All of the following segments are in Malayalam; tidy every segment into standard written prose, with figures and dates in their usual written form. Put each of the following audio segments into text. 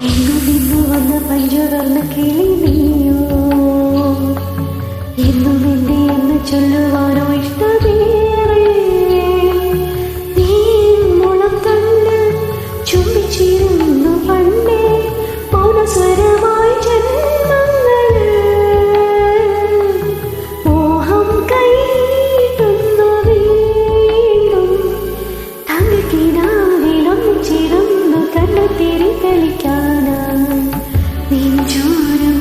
എന്നു നിന്നു വന്ന പഞ്ചവർണ്ണ കിളി നീയോ, എന്നും എന്റെ എന്ന് ചൊല്ലുവാനോ ഇഷ്ടമേറെ. നീ മുളം തന്ന് ചുംബിച്ചിരുന്നു പണ്ടേ മൗനസ്വരമായി ജന്മങ്ങള്. മോഹം കൈട്ടുന്നു വീണ്ടും തങ്കക്കിനാവിലൊന്നിച്ചിരുന്നു കണ്ടെത്തിരി കളിക്കാനായി. നെഞ്ചോരം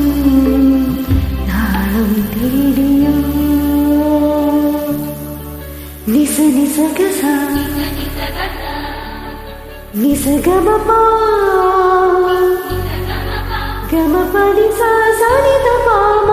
നാളം തേടിയോ നിസ നിസ ഗസ നിസ ഗമ പാ ഗമ പനി സാ സാ നി ധ പ മ